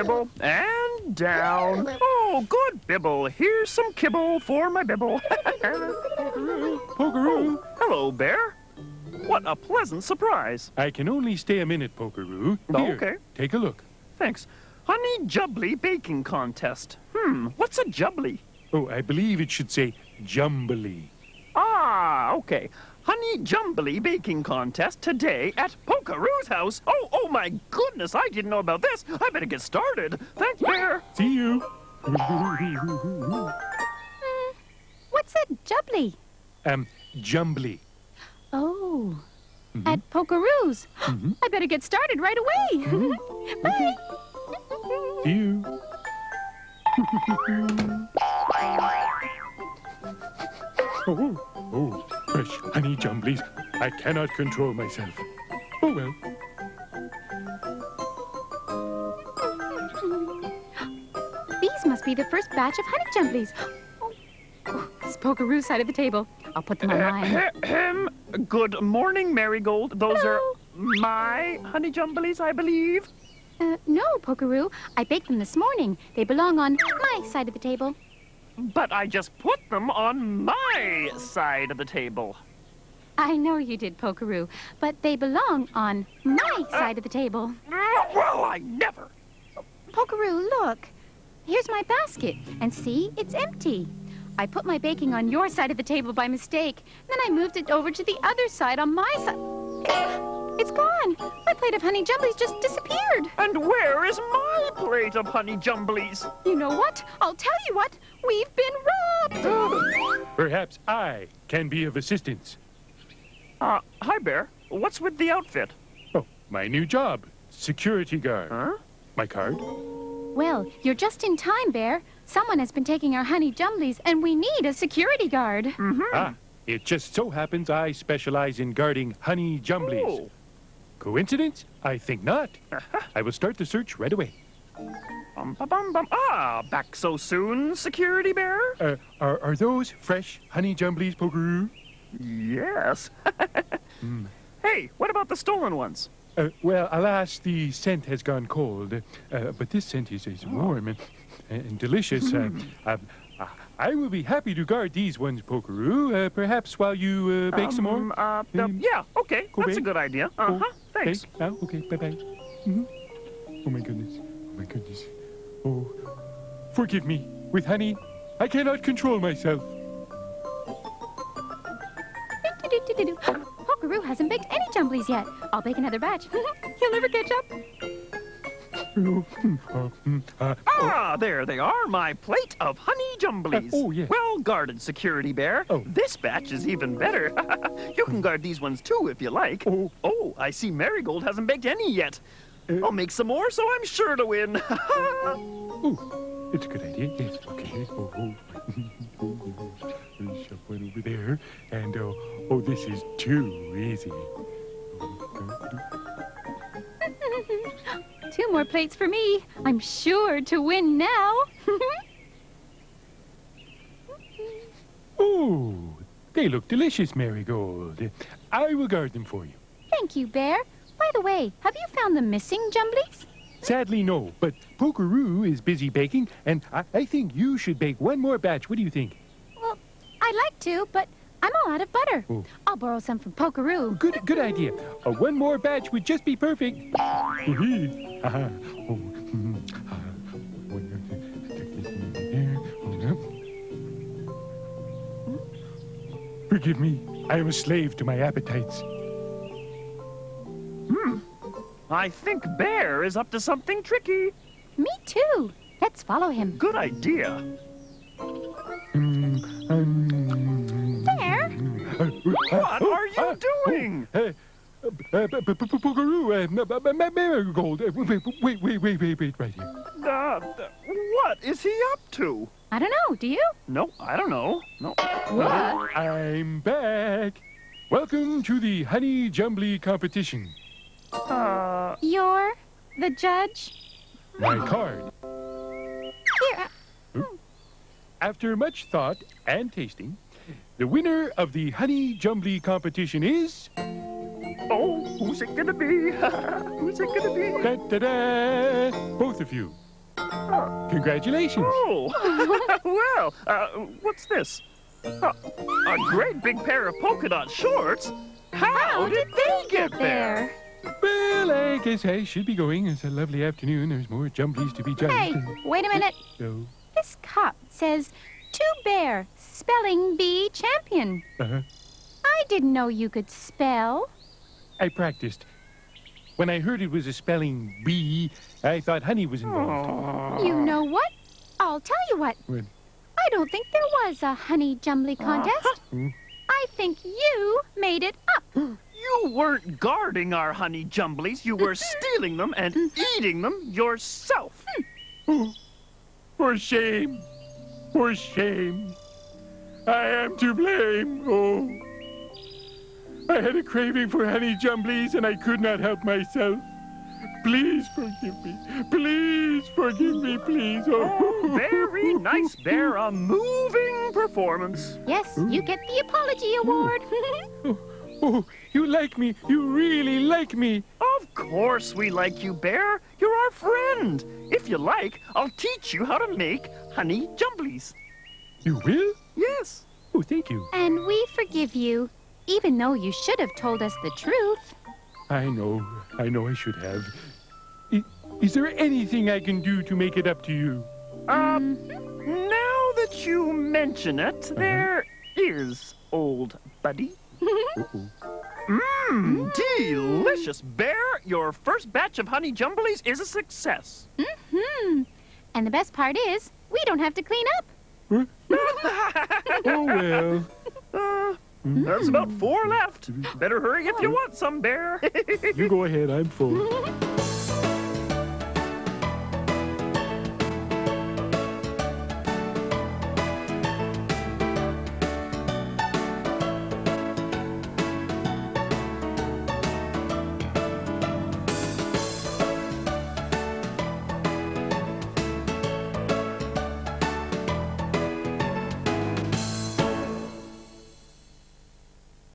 Bibble, and down. Oh, good, Bibble. Here's some kibble for my Bibble. Pokeroo. Hello, Bear. What a pleasant surprise. I can only stay a minute, Pokeroo. Oh, Here, okay. take a look. Thanks. Honey Jubbly Baking Contest. What's a Jubbly? Oh, I believe it should say Jumbly. Ah, okay. Honey Jumbly Baking Contest today at Pokeroo's house. Oh my goodness, I didn't know about this. I better get started. Thanks, Bear. See you. What's a jubbly? Jumbly. Oh, at Pokeroo's. I better get started right away. Bye. See you. Oh, fresh honey jumblies. I cannot control myself. Oh, well. These must be the first batch of honey jumblies. Oh, this is Pokeroo's side of the table. I'll put them on mine. Good morning, Marigold. Those Hello. are my honey jumblies, I believe. No, Pokeroo. I baked them this morning. They belong on my side of the table. But I just put them on my side of the table. I know you did, Pokeroo, but they belong on my side of the table. Well, I never. Pokeroo, look. Here's my basket, and see, it's empty. I put my baking on your side of the table by mistake. Then I moved it over to the other side on my side. It's gone. My plate of honey jumblies just disappeared. And where is my plate of honey jumblies? You know what? I'll tell you what. We've been robbed. Perhaps I can be of assistance. Hi, Bear. What's with the outfit? Oh, my new job. Security guard. Huh? My card? Well, you're just in time, Bear. Someone has been taking our honey jumblies, and we need a security guard. Ah, it just so happens I specialize in guarding honey jumblies. Oh. Coincidence? I think not. I will start the search right away. Bum. Ah, back so soon, Security Bear? Are those fresh honey jumblies, Pokeroo? Yes. Hey, what about the stolen ones? Well, alas, the scent has gone cold. But this scent is warm and delicious. I will be happy to guard these ones, Pokeroo. Perhaps while you bake some more? Yeah, okay. Go That's a bake. good idea. Thanks. Okay, now, okay, bye-bye. Oh, my goodness. Oh, my goodness. Oh, forgive me. With honey, I cannot control myself. Pokeroo hasn't baked any jumblies yet. I'll bake another batch. He'll never catch up. There they are, my plate of honey jumblies. Oh, yes. Well guarded, Security Bear. Oh. This batch is even better. You can guard these ones too if you like. Oh. I see Marigold hasn't baked any yet. I'll make some more, so I'm sure to win. Oh, it's a good idea. Yes, okay. Shove one over there. And, this is too easy. 2 more plates for me. I'm sure to win now. Oh, they look delicious, Marigold. I will guard them for you. Thank you, Bear. By the way, have you found the missing jumblies? Sadly, no, but Pokeroo is busy baking, and I think you should bake one more batch. What do you think? Well, I'd like to, but I'm all out of butter. Oh. I'll borrow some from Pokeroo. Good idea. One more batch would just be perfect. Forgive me. I am a slave to my appetites. I think Bear is up to something tricky. Me too. Let's follow him. Good idea. Bear? What are you doing? Pokeroo, Marigold. Wait, right here. What is he up to? I don't know. Do you? No, I don't know. No. What? I'm back. Welcome to the Honey Jumbly competition. You're the judge? My card. Here. After much thought and tasting, the winner of the Honey Jumbly competition is... Oh, who's it gonna be? Who's it gonna be? Da-da-da! Both of you. Congratulations. Oh, well, what's this? A great big pair of polka dot shorts? How did they get there? Well, I guess I should be going. It's a lovely afternoon. There's more jumblies to be judged. Hey, wait a minute. Oh, This cup says to Bear, spelling bee champion. uh-huh. I didn't know you could spell. I practiced. When I heard it was a spelling bee, I thought honey was involved. You know what? I'll tell you what. What? I don't think there was a honey jumbly contest. I think you made it up. You weren't guarding our honey jumblies. You were stealing them and eating them yourself. For shame. For shame. I am to blame. Oh. I had a craving for honey jumblies and I could not help myself. Please forgive me. Please forgive me, please. Oh. Very nice, Bear. A moving performance. Yes, you get the apology award. Oh, you like me. You really like me. Of course we like you, Bear. You're our friend. If you like, I'll teach you how to make honey jumblies. You will? Yes. Oh, thank you. And we forgive you, even though you should have told us the truth. I know I should have. Is there anything I can do to make it up to you? Now that you mention it, there is, old buddy. Delicious, Bear. Your first batch of honey jumblies is a success. And the best part is, we don't have to clean up. Oh, well. There's about 4 left. Better hurry if you want some, Bear. You go ahead, I'm full.